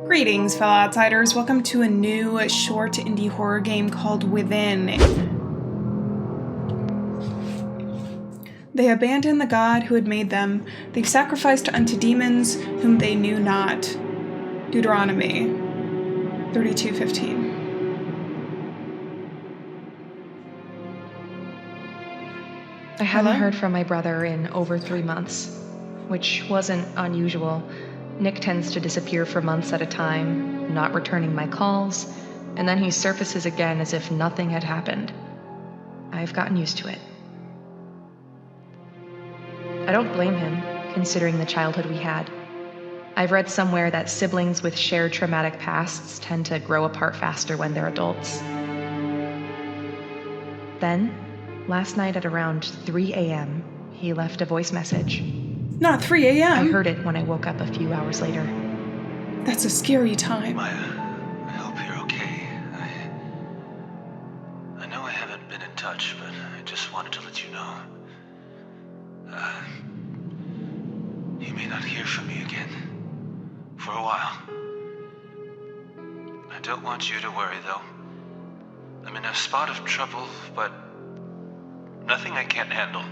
Greetings, fellow outsiders. Welcome to a new short indie horror game called Within. They abandoned the God who had made them. They sacrificed unto demons whom they knew not. Deuteronomy 32:15. I hadn't heard from my brother in over 3 months, which wasn't unusual. Nick tends to disappear for months at a time, not returning my calls, and then he surfaces again as if nothing had happened. I've gotten used to it. I don't blame him, considering the childhood we had. I've read somewhere that siblings with shared traumatic pasts tend to grow apart faster when they're adults. Then, last night at around 3 a.m., he left a voice message. Not 3 a.m. I heard it when I woke up a few hours later. That's a scary time. Maya, I hope you're okay. I know I haven't been in touch, but I just wanted to let you know. You may not hear from me again. For a while. I don't want you to worry, though. I'm in a spot of trouble, but nothing I can't handle.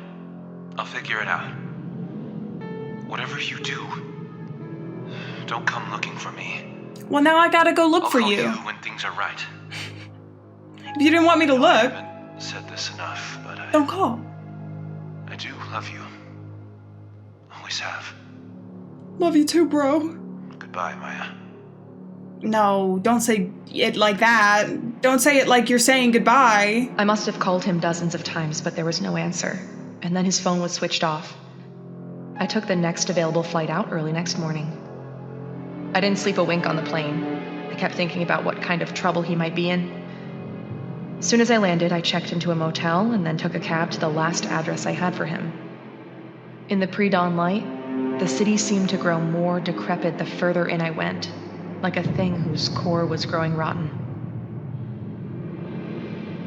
I'll figure it out. Whatever you do, don't come looking for me. Well, now I gotta go look for I'll you. call you when things are right. If you didn't want me to I look, haven't said this enough, but don't call. I do love you. Always have. Love you too, bro. Goodbye, Maya. No, don't say it like that. Don't say it like you're saying goodbye. I must have called him dozens of times, but there was no answer, and then his phone was switched off. I took the next available flight out early next morning. I didn't sleep a wink on the plane. I kept thinking about what kind of trouble he might be in. As soon as I landed, I checked into a motel and then took a cab to the last address I had for him. In the pre-dawn light, the city seemed to grow more decrepit the further in I went, like a thing whose core was growing rotten.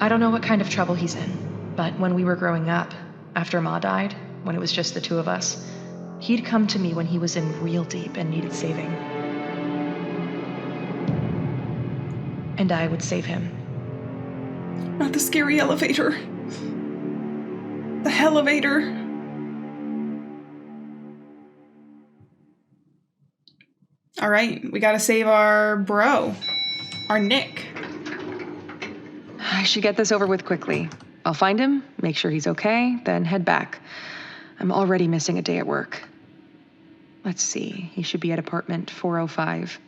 I don't know what kind of trouble he's in, but when we were growing up, after Ma died, when it was just the two of us, he'd come to me when he was in real deep and needed saving. And I would save him. Not the scary elevator. The elevator. All right, we gotta save our bro, our Nick. I should get this over with quickly. I'll find him, make sure he's okay, then head back. I'm already missing a day at work. Let's see, he should be at apartment 405.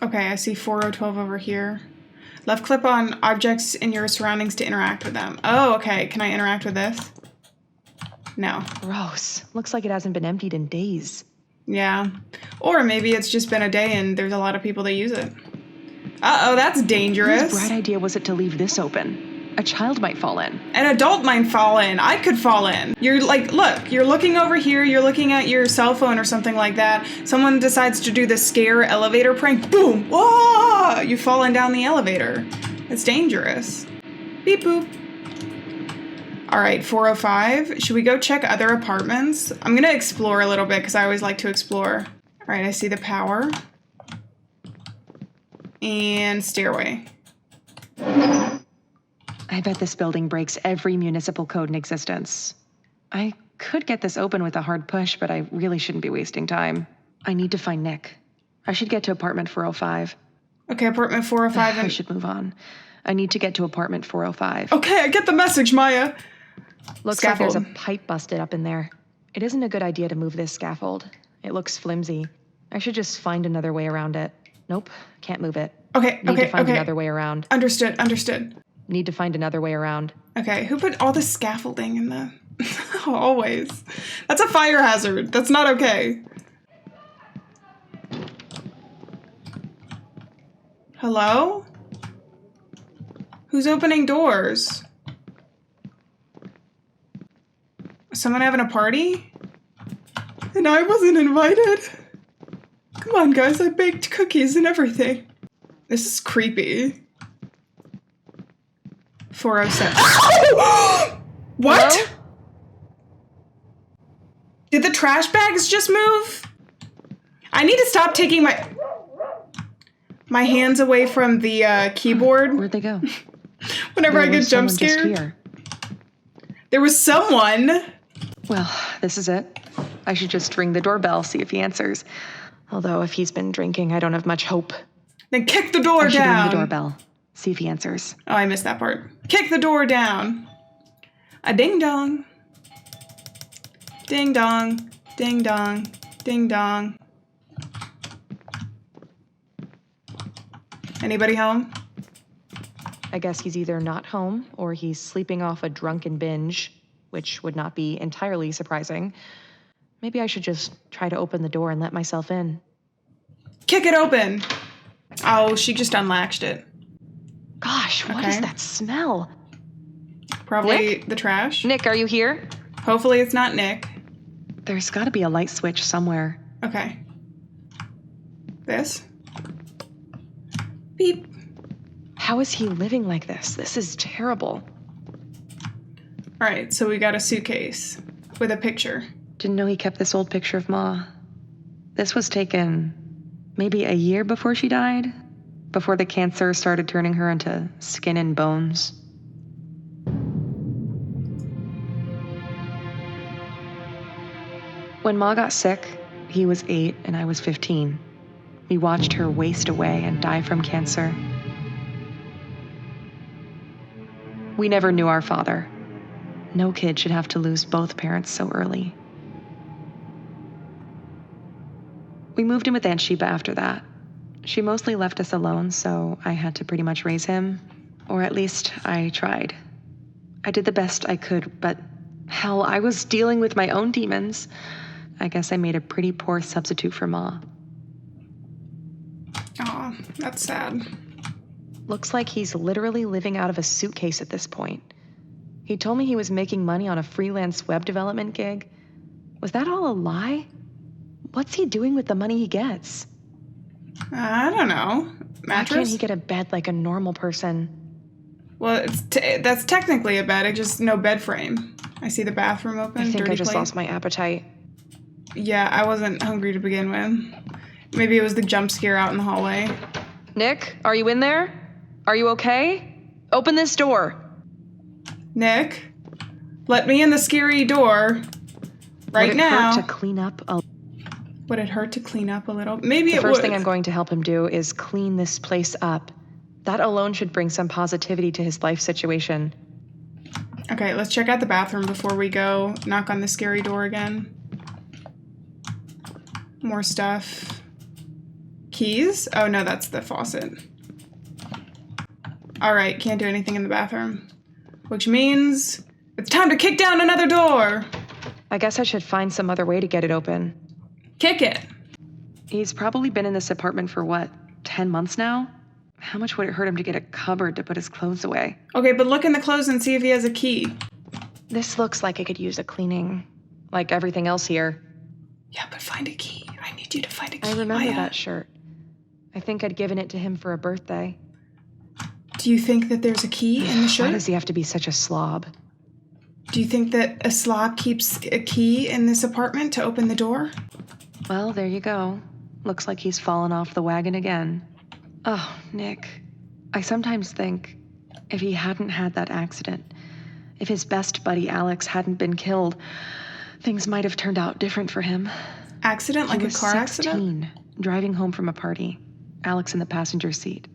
Okay, I see 4012 over here. Left click on objects in your surroundings to interact with them. Oh, okay. Can I interact with this? No. Gross. Looks like it hasn't been emptied in days. Yeah. Or maybe it's just been a day and there's a lot of people that use it. Uh-oh, that's dangerous. Whose bright idea was it to leave this open? A child might fall in. An adult might fall in. I could fall in. You're like, look, you're looking over here, you're looking at your cell phone or something like that. Someone decides to do the scare elevator prank. Boom! Whoa! You've fallen down the elevator. It's dangerous. Beep boop. All right, 405. Should we go check other apartments? I'm gonna explore a little bit because I always like to explore. All right, I see the power. And stairway. I bet this building breaks every municipal code in existence. I could get this open with a hard push, but I really shouldn't be wasting time. I need to find Nick. I should get to apartment 405. Okay, apartment 405. I should move on. I need to get to apartment 405. Okay, I get the message, Maya. Looks Scaffold. like there's a pipe busted up in there. It isn't a good idea to move this scaffold. It looks flimsy. I should just find another way around it. Nope, can't move it. Okay, Need to find another way around. Understood. Need to find another way around. Okay, who put all the scaffolding in the... Always. That's a fire hazard. That's not okay. Hello? Who's opening doors? Someone having a party? And I wasn't invited? Come on, guys, I baked cookies and everything. This is creepy. 407. What? Hello? Did the trash bags just move? I need to stop taking my... My hand's away from the keyboard. Where'd they go? Whenever I get jump someone just scared. here. There was someone. Well, this is it. I should just ring the doorbell, see if he answers. Although if he's been drinking, I don't have much hope. Then kick the door I should down. ring the doorbell, see if he answers. Oh, I missed that part. Kick the door down. A ding dong. Ding dong. Ding dong. Ding dong. Anybody home? I guess he's either not home or he's sleeping off a drunken binge, which would not be entirely surprising. Maybe I should just try to open the door and let myself in. Kick it open. Oh, she just unlatched it. Gosh, what is that smell? Probably Nick? the trash. Nick, are you here? Hopefully it's not Nick. There's got to be a light switch somewhere. Okay. This. Beep. How is he living like this? This is terrible. All right, so we got a suitcase with a picture. Didn't know he kept this old picture of Ma. This was taken maybe a year before she died, before the cancer started turning her into skin and bones. When Ma got sick, he was 8 and I was 15. We watched her waste away and die from cancer. We never knew our father. No kid should have to lose both parents so early. We moved in with Aunt Sheba after that. She mostly left us alone, so I had to pretty much raise him. Or at least I tried. I did the best I could, but hell, I was dealing with my own demons. I guess I made a pretty poor substitute for Ma. Aw, that's sad. Looks like he's literally living out of a suitcase at this point. He told me he was making money on a freelance web development gig. Was that all a lie? What's he doing with the money he gets? I don't know. Mattress? Why can't he get a bed like a normal person? Well, that's technically a bed. I just no bed frame. I see the bathroom open. I think dirty I just plate. lost my appetite. Yeah, I wasn't hungry to begin with. Maybe it was the jump scare out in the hallway. Nick, are you in there? Are you okay? Open this door. Nick, let me in the scary door right now. Would it hurt to clean up a... Would it hurt to clean up a little? Maybe it would. The first thing I'm going to help him do is clean this place up. That alone should bring some positivity to his life situation. Okay, let's check out the bathroom before we go knock on the scary door again. More stuff. Keys? Oh no, that's the faucet. Alright, can't do anything in the bathroom. Which means it's time to kick down another door! I guess I should find some other way to get it open. Kick it! He's probably been in this apartment for what, 10 months now? How much would it hurt him to get a cupboard to put his clothes away? Okay, but look in the clothes and see if he has a key. This looks like it could use a cleaning, like everything else here. Yeah, but find a key. I need you to find a key. I remember Maya. that shirt. I think I'd given it to him for a birthday. Do you think that there's a key in the shirt? Why does he have to be such a slob? Do you think that a slob keeps a key in this apartment to open the door? Well, there you go. Looks like he's fallen off the wagon again. Oh, Nick. I sometimes think if he hadn't had that accident, if his best buddy Alex hadn't been killed, things might have turned out different for him. Accident? Like He a was car 16, accident? driving home from a party. Alex in the passenger seat.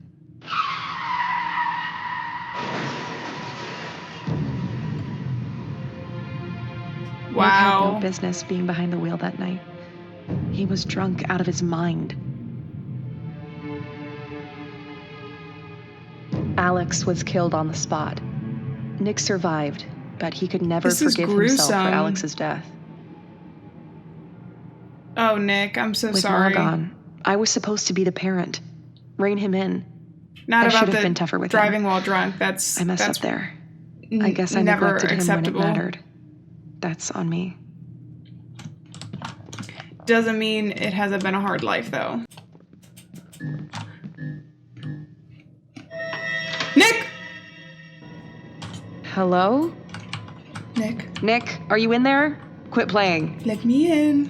Nick had no Wow. business being behind the wheel that night. He was drunk out of his mind. Alex was killed on the spot. Nick survived, but he could never This is forgive himself for gruesome. Alex's death. Oh, Nick, I'm so With sorry. Ma gone, I was supposed to be the parent, rein him in. Not I about should have the been tougher with him. driving while drunk. That's I messed that's up there. I guess I never neglected him acceptable. when it mattered. That's on me. Doesn't mean it hasn't been a hard life, though. Nick! Hello? Nick, Nick, are you in there? Quit playing. let me in.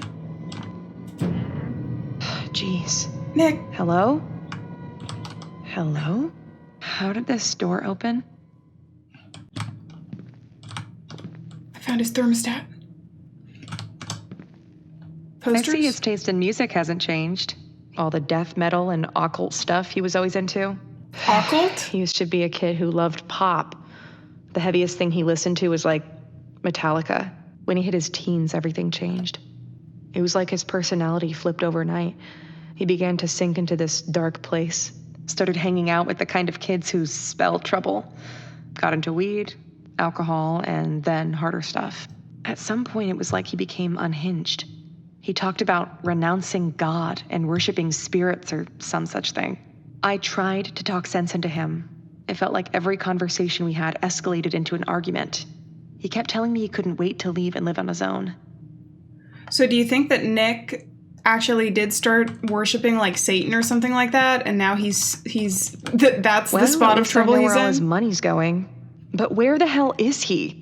Jeez. Nick, Hello? Hello? How did this door open? I found his thermostat. I Posters? see his taste in music hasn't changed. All the death metal and occult stuff he was always into. Occult? He used to be a kid who loved pop. The heaviest thing he listened to was like Metallica. When he hit his teens, everything changed. It was like his personality flipped overnight. He began to sink into this dark place, started hanging out with the kind of kids who spell trouble, got into weed, alcohol, and then harder stuff. At some point, it was like he became unhinged. He talked about renouncing God and worshiping spirits or some such thing. I tried to talk sense into him. It felt like every conversation we had escalated into an argument. He kept telling me he couldn't wait to leave and live on his own. So do you think that Nick actually did start worshiping like Satan or something like that, and now that's the spot of trouble he's where all his in? money's going. But where the hell is he?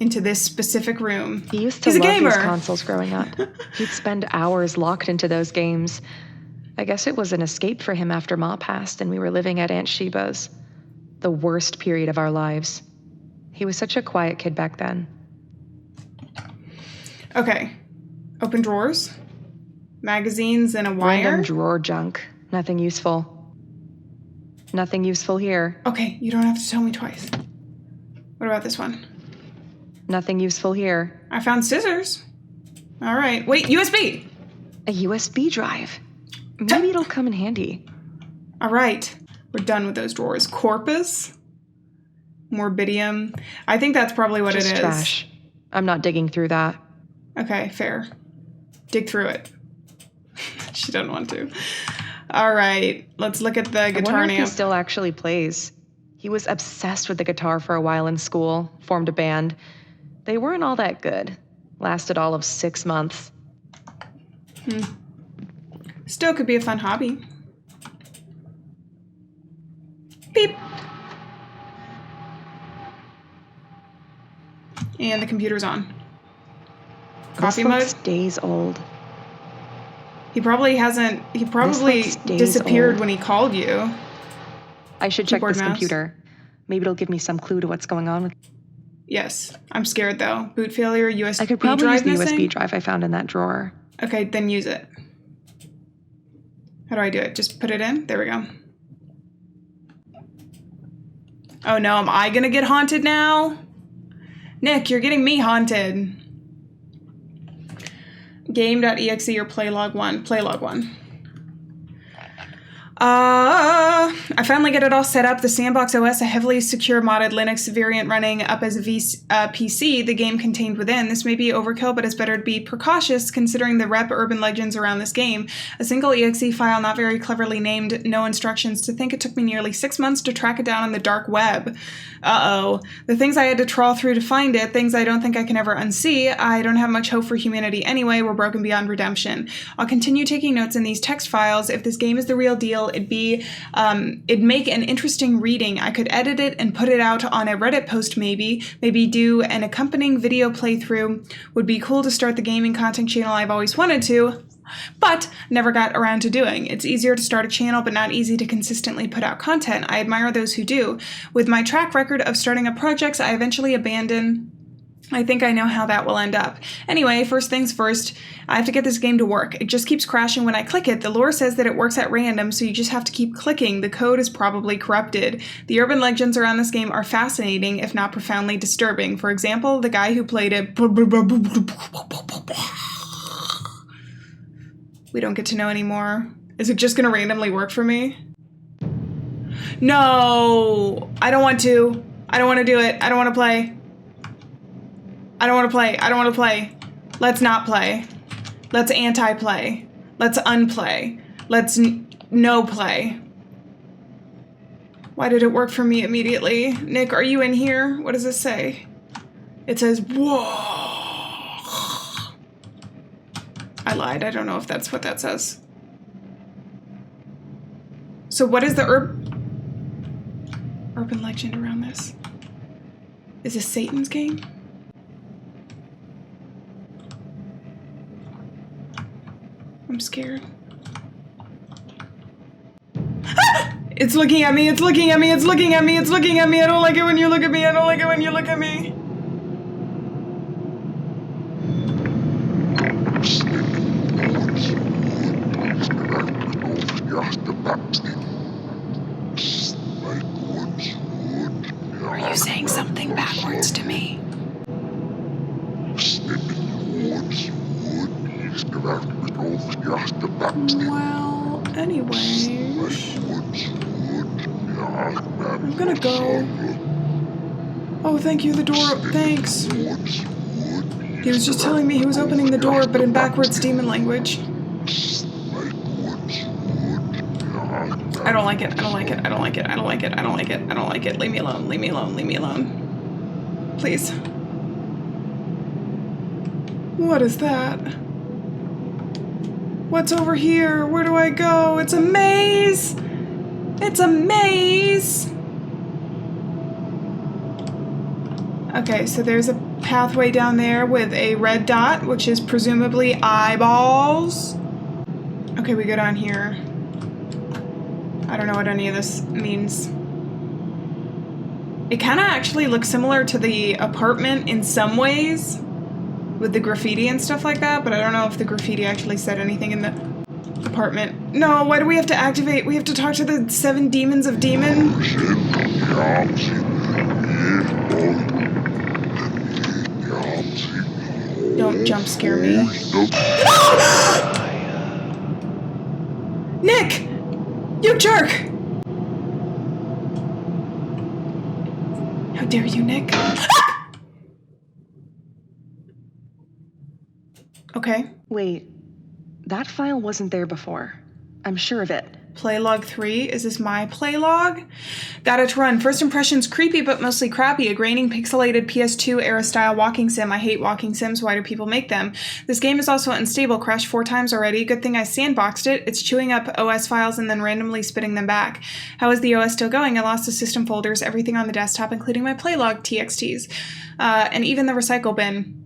Into this specific room. He used to He's a love gamer. these consoles growing up. He'd spend hours locked into those games. I guess it was an escape for him after Ma passed and we were living at Aunt Sheba's. The worst period of our lives. He was such a quiet kid back then. Okay. Open drawers. Magazines and a wire. Random drawer junk. Nothing useful. Nothing useful here. Okay, you don't have to tell me twice. What about this one? Nothing useful here. I found scissors. All right. Wait, USB! A USB drive. Maybe it'll come in handy. All right. We're done with those drawers. Corpus. Morbidium. I think that's probably what Just it is. trash. I'm not digging through that. Okay, fair. Dig through it. She doesn't want to. All right. Let's look at the I guitar wonder if he amp. still actually plays. He was obsessed with the guitar for a while in school, formed a band. They weren't all that good. Lasted all of 6 months. Still could be a fun hobby. Beep. And the computer's on. Coffee This mug. looks days old. He probably looks days disappeared old. when he called you. I should check Keyboard, this mouse. computer. Maybe it'll give me some clue to what's going on with. Yes. I'm scared though. Boot failure, USB I could probably use drive the missing? USB drive I found in that drawer. Okay, then use it. How do I do it? Just put it in? There we go. Oh no, am I gonna get haunted now? Nick, you're getting me haunted. Game.exe or playlog1. Playlog1. I finally get it all set up. The Sandbox OS, a heavily secure modded Linux variant running up as a PC, the game contained within. This may be overkill, but it's better to be precautious considering the rep urban legends around this game. A single exe file not very cleverly named, no instructions. To think it took me nearly 6 months to track it down on the dark web. Uh-oh. The things I had to trawl through to find it, things I don't think I can ever unsee. I don't have much hope for humanity anyway. We're broken beyond redemption. I'll continue taking notes in these text files. If this game is the real deal, it'd make an interesting reading. I could edit it and put it out on a Reddit post maybe do an accompanying video playthrough. Would be cool to start the gaming content channel I've always wanted to, but never got around to doing. It's easier to start a channel, but not easy to consistently put out content. I admire those who do. With my track record of starting up projects I eventually abandon, I think I know how that will end up. Anyway, first things first, I have to get this game to work. It just keeps crashing when I click it. The lore says that it works at random, so you just have to keep clicking. The code is probably corrupted. The urban legends around this game are fascinating, if not profoundly disturbing. For example, the guy who played it... We don't get to know anymore. Is it just gonna randomly work for me? No! I don't want to. I don't want to do it. I don't want to play. I don't want to play. I don't want to play. Let's not play. Let's anti-play. Let's unplay. Let's no play. Why did it work for me immediately? Nick, are you in here? What does it say? It says, whoa. I lied. I don't know if that's what that says. So what is the urban legend around this? Is this Satan's game? I'm scared. It's looking at me, it's looking at me, it's looking at me, it's looking at me. I don't like it when you look at me, I don't like it when you look at me. Are you saying something backwards to me? Well, anyways, I'm gonna go. Oh, thank you, the door, thanks. He was just telling me he was opening the door, but in backwards demon language. I don't like it, I don't like it, I don't like it, I don't like it, I don't like it, I don't like it. Leave me alone, leave me alone, leave me alone. Please. What is that? What's over here? Where do I go? It's a maze! It's a maze! Okay, so there's a pathway down there with a red dot, which is presumably eyeballs. Okay, we go down here. I don't know what any of this means. It kind of actually looks similar to the apartment in some ways, with the graffiti and stuff like that, but I don't know if the graffiti actually said anything in the apartment. No, why do we have to activate? We have to talk to the 7 demons of demon? Don't jump scare me. Nick! You jerk! How dare you, Nick? Okay. Wait, that file wasn't there before. I'm sure of it. Playlog 3? Is this my playlog? Got it to run. First impressions, creepy but mostly crappy. A graining, pixelated PS2 era style walking sim. I hate walking sims. Why do people make them? This game is also unstable. Crashed 4 times already. Good thing I sandboxed it. It's chewing up OS files and then randomly spitting them back. How is the OS still going? I lost the system folders, everything on the desktop, including my playlog TXTs. And even the recycle bin.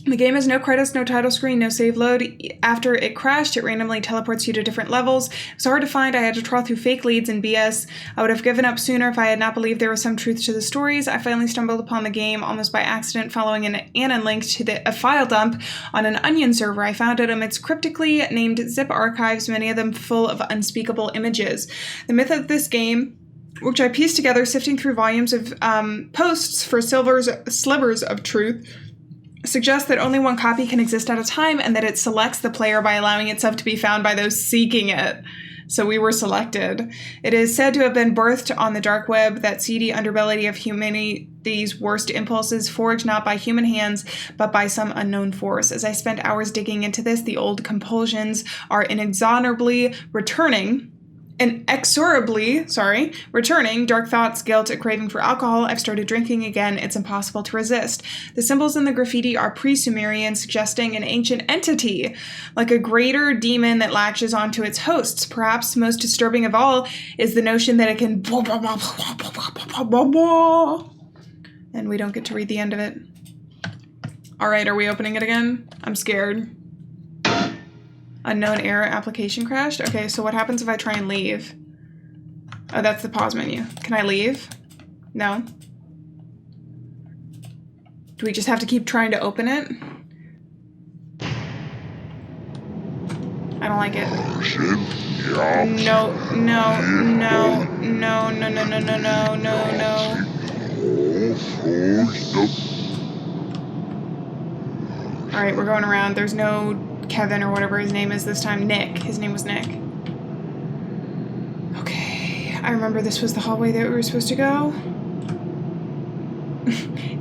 The game has no credits, no title screen, no save load. After it crashed, it randomly teleports you to different levels. It's hard to find. I had to trawl through fake leads and BS. I would have given up sooner if I had not believed there was some truth to the stories. I finally stumbled upon the game almost by accident following an Anon link to a file dump on an Onion server. I found it amidst cryptically named zip archives, many of them full of unspeakable images. The myth of this game, which I pieced together sifting through volumes of posts for slivers of truth, suggests that only one copy can exist at a time and that it selects the player by allowing itself to be found by those seeking it. So we were selected. It is said to have been birthed on the dark web, that seedy underbelly of humanity's worst impulses, forged not by human hands, but by some unknown force. As I spent hours digging into this, the old compulsions are inexorably returning. Dark thoughts, guilt, a craving for alcohol. I've started drinking again. It's impossible to resist. The symbols in the graffiti are pre-Sumerian, suggesting an ancient entity, like a greater demon that latches onto its hosts. Perhaps most disturbing of all is the notion that it can and we don't get to read the end of it. All right, are we opening it again? I'm scared. Unknown error, application crashed. Okay, so what happens if I try and leave? Oh, that's the pause menu. Can I leave? No. Do we just have to keep trying to open it? I don't like it. No. All right, we're going around. There's no Kevin or whatever his name is this time. Nick. His name was Nick. Okay. I remember this was the hallway that we were supposed to go.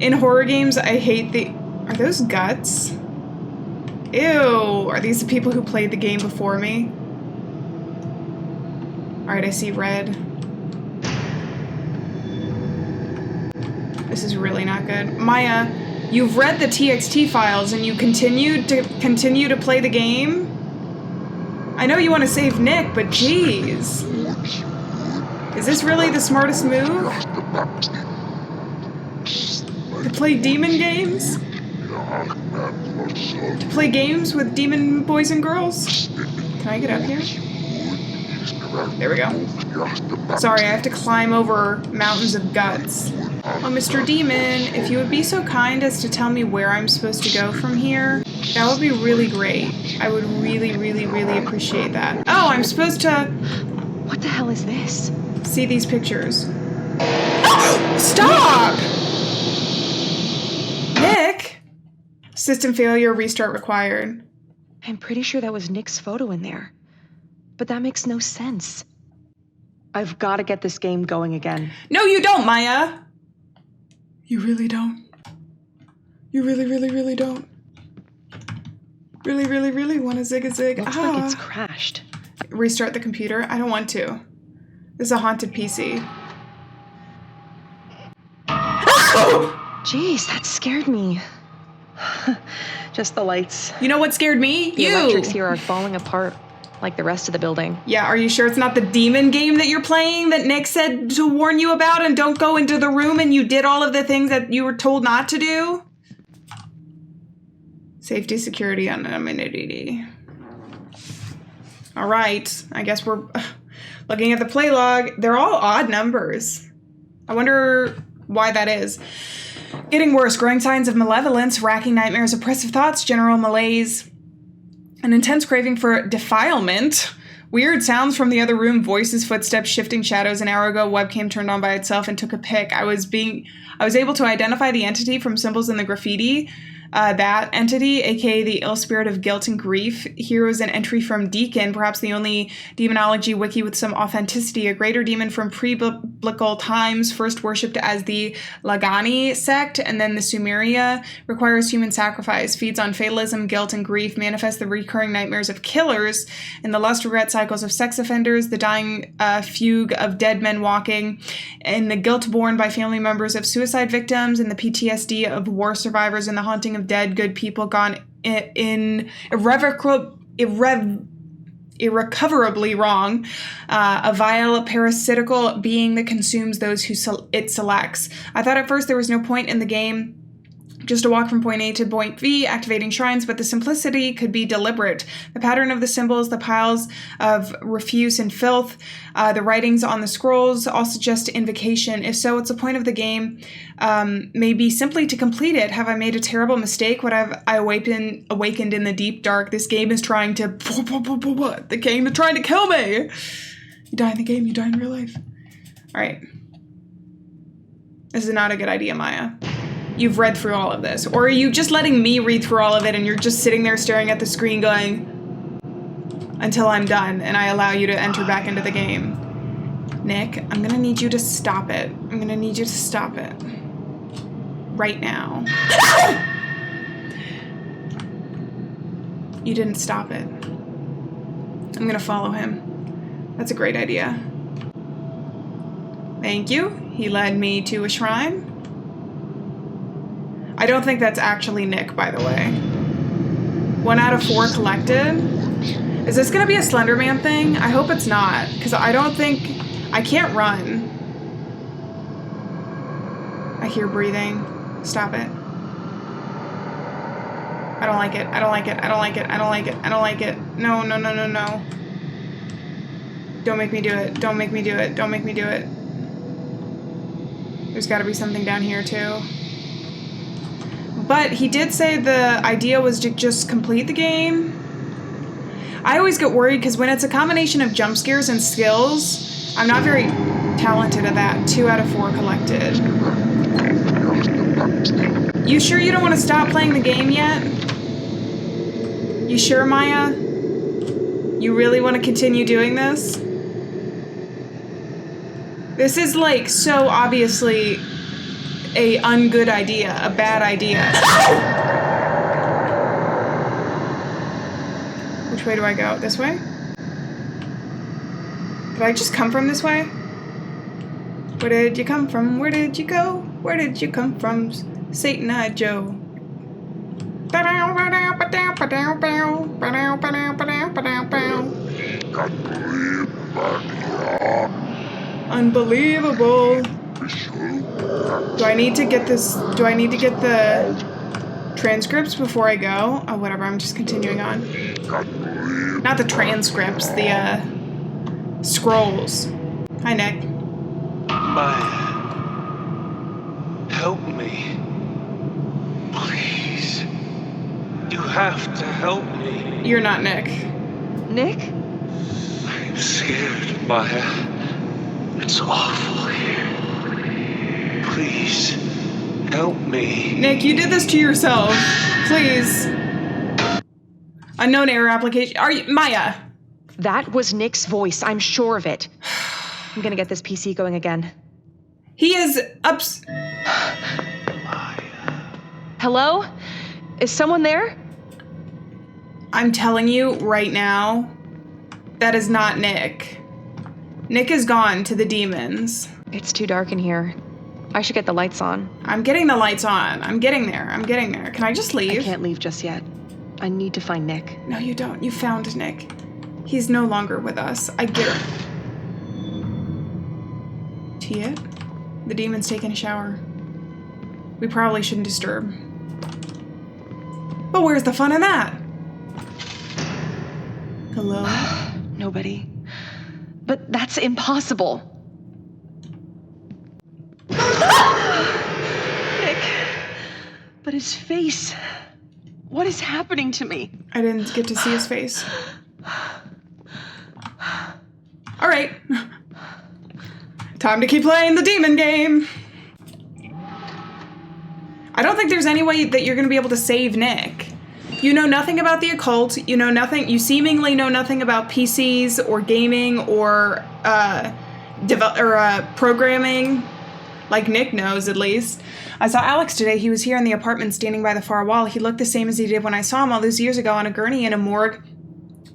In horror games, I hate the... Are those guts? Ew. Are these the people who played the game before me? Alright, I see red. This is really not good. Maya, you've read the TXT files and you continue to play the game? I know you want to save Nick, but geez. Is this really the smartest move? To play demon games? To play games with demon boys and girls? Can I get up here? There we go. Sorry, I have to climb over mountains of guts. Oh, Mr. Demon, if you would be so kind as to tell me where I'm supposed to go from here, that would be really great. I would really, really, really appreciate that. Oh, I'm supposed to... What the hell is this? See these pictures. Stop! Nick? System failure, restart required. I'm pretty sure that was Nick's photo in there. But that makes no sense. I've got to get this game going again. No, you don't, Maya! You really don't. You really, really, really don't. Really, really, really want to zig a zig. Looks like it's crashed. Restart the computer? I don't want to. This is a haunted PC. Jeez, that scared me. Just the lights. You know what scared me? The electrics here are falling apart, like the rest of the building. Yeah, are you sure it's not the demon game that you're playing that Nick said to warn you about and don't go into the room and you did all of the things that you were told not to do? Safety, security, anonymity. All right, I guess we're looking at the play log. They're all odd numbers. I wonder why that is. Getting worse, growing signs of malevolence, racking nightmares, oppressive thoughts, general malaise, an intense craving for defilement, weird sounds from the other room, voices, footsteps, shifting shadows. An hour ago, webcam turned on by itself and took a pic. I was able to identify the entity from symbols in the graffiti. That entity, aka the ill spirit of guilt and grief. Here was an entry from Deacon, perhaps the only demonology wiki with some authenticity, a greater demon from pre-biblical times, first worshipped as the Lagani sect, and then the Sumeria, requires human sacrifice, feeds on fatalism, guilt, and grief, manifests the recurring nightmares of killers, and the lust regret cycles of sex offenders, the dying fugue of dead men walking, and the guilt borne by family members of suicide victims, and the PTSD of war survivors, and the haunting of dead good people gone in irrecoverably wrong, a vile parasitical being that consumes those who it selects. I thought at first there was no point in the game, just a walk from point A to point B, activating shrines, but the simplicity could be deliberate. The pattern of the symbols, the piles of refuse and filth, the writings on the scrolls all suggest invocation. If so, what's the point of the game? Maybe simply to complete it. Have I made a terrible mistake? What have I awakened in the deep dark? This game is trying to... The game is trying to kill me! You die in the game, you die in real life. Alright. This is not a good idea, Maya. You've read through all of this. Or are you just letting me read through all of it and you're just sitting there staring at the screen going, until I'm done and I allow you to enter back into the game? Nick, I'm gonna need you to stop it. I'm gonna need you to stop it. Right now. You didn't stop it. I'm gonna follow him. That's a great idea. Thank you. He led me to a shrine. I don't think that's actually Nick, by the way. 1 out of 4 collected. Is this gonna be a Slenderman thing? I hope it's not, because I don't think... I can't run. I hear breathing. Stop it. I don't like it. I don't like it. I don't like it. I don't like it. I don't like it. No, no, no, no, no. Don't make me do it. Don't make me do it. Don't make me do it. There's gotta be something down here, too. But he did say the idea was to just complete the game. I always get worried because when it's a combination of jump scares and skills, I'm not very talented at that. 2 out of 4 collected. You sure you don't want to stop playing the game yet? You sure, Maya? You really want to continue doing this? This is like so obviously a ungood idea, a bad idea. Which way do I go? This way? Did I just come from this way? Where did you come from? Where did you go? Where did you come from? Satan-eyed Joe. Unbelievable. Do I need to get this? Do I need to get the transcripts before I go? Oh, whatever. I'm just continuing on. Not the transcripts. The Scrolls. Hi, Nick. Maya. Help me. Please. You have to help me. You're not Nick. Nick? I'm scared, Maya. It's awful here. Please. Help me. Nick, you did this to yourself. Please. Unknown error application. Are you... Maya. That was Nick's voice. I'm sure of it. I'm gonna get this PC going again. He is Hello? Is someone there? I'm telling you right now, that is not Nick. Nick is gone to the demons. It's too dark in here. I should get the lights on. I'm getting the lights on. I'm getting there. Can I just leave? I can't leave just yet. I need to find Nick. No, you don't. You found Nick. He's no longer with us. I get it. Tia? The demon's taking a shower. We probably shouldn't disturb. But where's the fun in that? Hello? Nobody. But that's impossible. Nick. But his face. What is happening to me? I didn't get to see his face. All right. Time to keep playing the demon game. I don't think there's any way that you're going to be able to save Nick. You know nothing about the occult. You know nothing. You seemingly know nothing about PCs or gaming or programming, like Nick knows at least. I saw Alex today. He was here in the apartment standing by the far wall. He looked the same as he did when I saw him all those years ago on a gurney in a morgue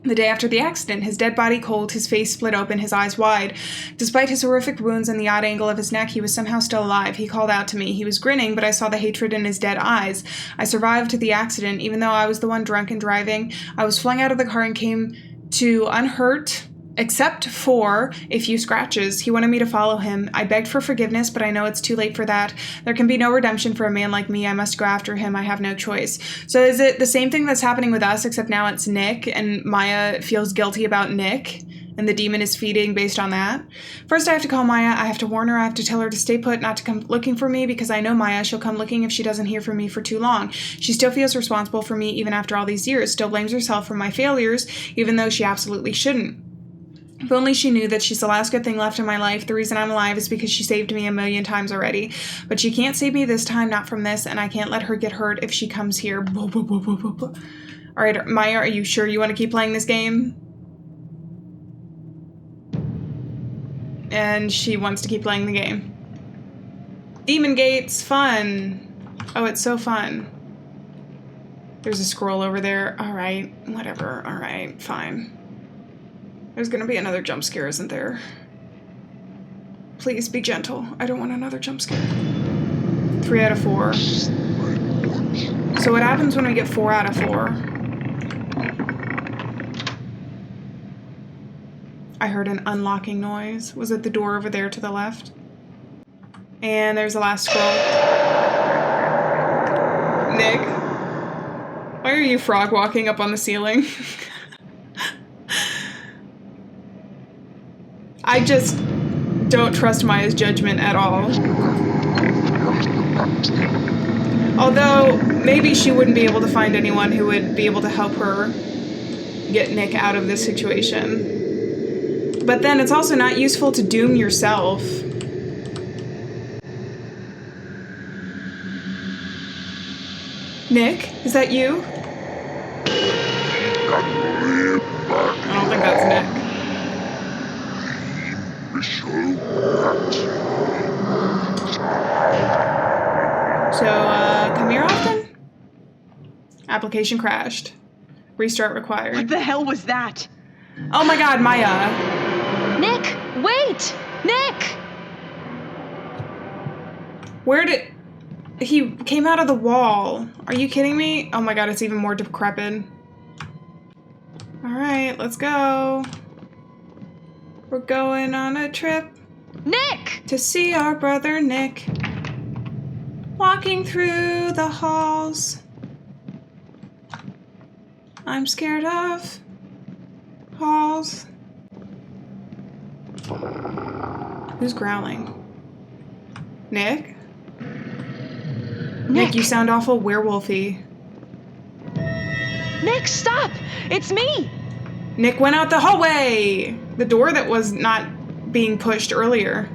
the day after the accident, his dead body cold, his face split open, his eyes wide. Despite his horrific wounds and the odd angle of his neck, he was somehow still alive. He called out to me. He was grinning, but I saw the hatred in his dead eyes. I survived the accident, even though I was the one drunk and driving. I was flung out of the car and came to unhurt, except for a few scratches. He wanted me to follow him. I begged for forgiveness, but I know it's too late for that. There can be no redemption for a man like me. I must go after him. I have no choice. So is it the same thing that's happening with us, except now it's Nick, and Maya feels guilty about Nick, and the demon is feeding based on that? First, I have to call Maya. I have to warn her. I have to tell her to stay put, not to come looking for me, because I know Maya. She'll come looking if she doesn't hear from me for too long. She still feels responsible for me even after all these years, still blames herself for my failures, even though she absolutely shouldn't. If only she knew that she's the last good thing left in my life. The reason I'm alive is because she saved me 1,000,000 times already. But she can't save me this time, not from this, and I can't let her get hurt if she comes here. All right, Maya, are you sure you want to keep playing this game? And she wants to keep playing the game. Demon Gates, fun. Oh, it's so fun. There's a scroll over there. All right, whatever. All right, fine. There's gonna be another jump scare, isn't there? Please be gentle. I don't want another jump scare. 3 out of 4. So what happens when we get 4 out of 4? I heard an unlocking noise. Was it the door over there to the left? And there's the last scroll. Nick? Why are you frog walking up on the ceiling? I just don't trust Maya's judgment at all. Although, maybe she wouldn't be able to find anyone who would be able to help her get Nick out of this situation. But then it's also not useful to doom yourself. Nick, is that you? I don't think that's Nick. So, come here often? Application crashed. Restart required. What the hell was that? Oh my god, Maya. Nick, wait! Nick! Where did... He came out of the wall. Are you kidding me? Oh my god, it's even more decrepit. Alright, let's go. We're going on a trip. Nick! To see our brother Nick. Walking through the halls. I'm scared of halls. Who's growling? Nick? Nick, you sound awful werewolfy. Nick, stop! It's me! Nick went out the hallway! The door that was not being pushed earlier.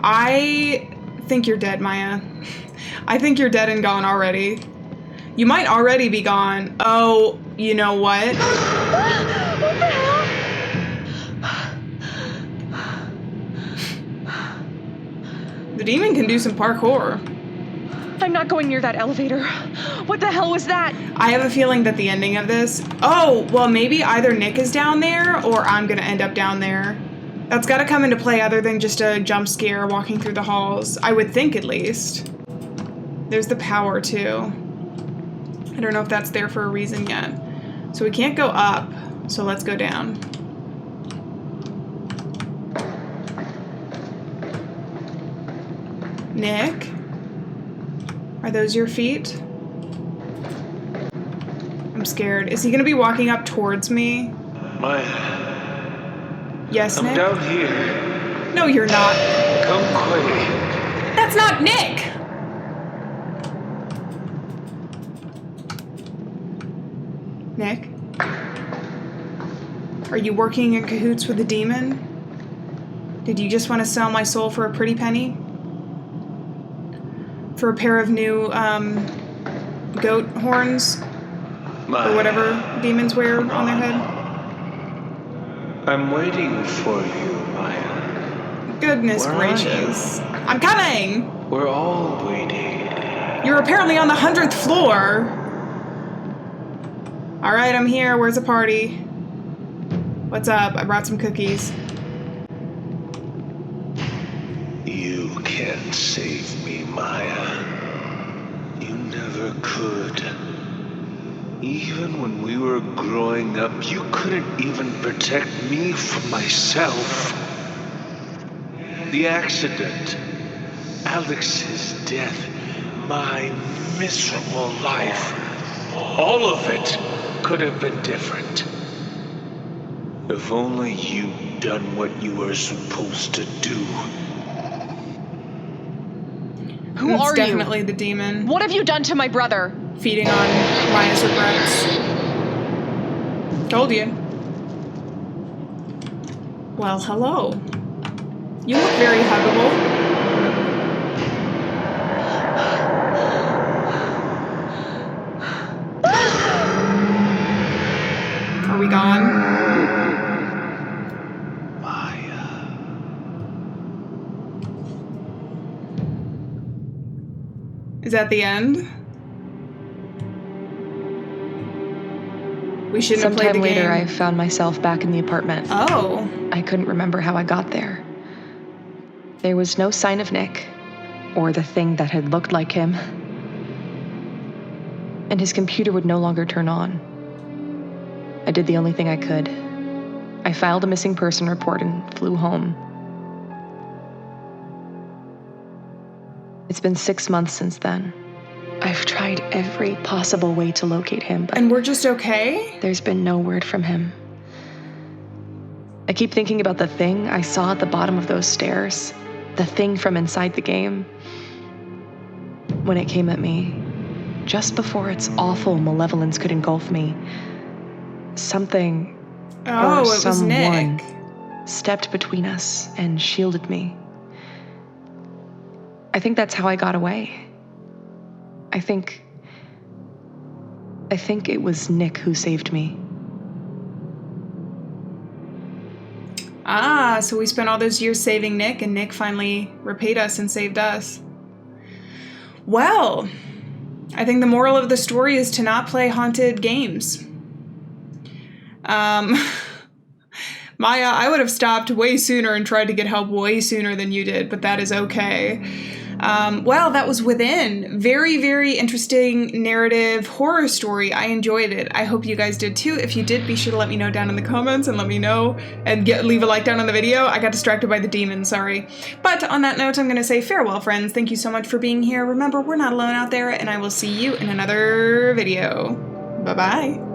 I think you're dead, Maya. I think you're dead and gone already. You might already be gone. Oh, you know what? What the hell? The demon can do some parkour. I'm not going near that elevator. What the hell was that? I have a feeling that the ending of this... Oh, well, maybe either Nick is down there or I'm gonna end up down there. That's gotta come into play other than just a jump scare walking through the halls. I would think, at least. There's the power, too. I don't know if that's there for a reason yet. So we can't go up, so let's go down. Nick? Are those your feet? I'm scared. Is he gonna be walking up towards me? Maya. Yes, I'm Nick? down here. No, you're not. Come quick. That's not Nick! Nick? Are you working in cahoots with the demon? Did you just want to sell my soul for a pretty penny? For a pair of new, goat horns? Or whatever demons wear on their head? I'm waiting for you, Maya. Goodness Where are gracious. I'm coming! We're all waiting. You're apparently on the 100th floor. Alright, I'm here. Where's the party? What's up? I brought some cookies. You can't save me, Maya. You never could. Even when we were growing up, you couldn't even protect me from myself. The accident, Alex's death, my miserable life, all of it could have been different. If only you'd done what you were supposed to do. Who It's are definitely you? the demon. What have you done to my brother? Feeding on Maya's regrets. Told you. Well, hello. You look very huggable. Are we gone? Maya. Is that the end? We shouldn't have played the Sometime later, game. I found myself back in the apartment. Oh. I couldn't remember how I got there. There was no sign of Nick, or the thing that had looked like him. And his computer would no longer turn on. I did the only thing I could. I filed a missing person report and flew home. It's been 6 months since then. I've tried every possible way to locate him, but And we're just okay? there's been no word from him. I keep thinking about the thing I saw at the bottom of those stairs, the thing from inside the game. When it came at me, just before its awful malevolence could engulf me, something Oh, or it was someone Nick. stepped between us and shielded me. I think that's how I got away. I think it was Nick who saved me. Ah, so we spent all those years saving Nick, and Nick finally repaid us and saved us. Well, I think the moral of the story is to not play haunted games. Maya, I would have stopped way sooner and tried to get help way sooner than you did, but that is okay. Well, that was Within. Very, very interesting narrative horror story. I enjoyed it. I hope you guys did too. If you did, be sure to let me know down in the comments and let me know and leave a like down on the video. I got distracted by the demon, sorry. But on that note, I'm going to say farewell, friends. Thank you so much for being here. Remember, we're not alone out there, and I will see you in another video. Bye-bye.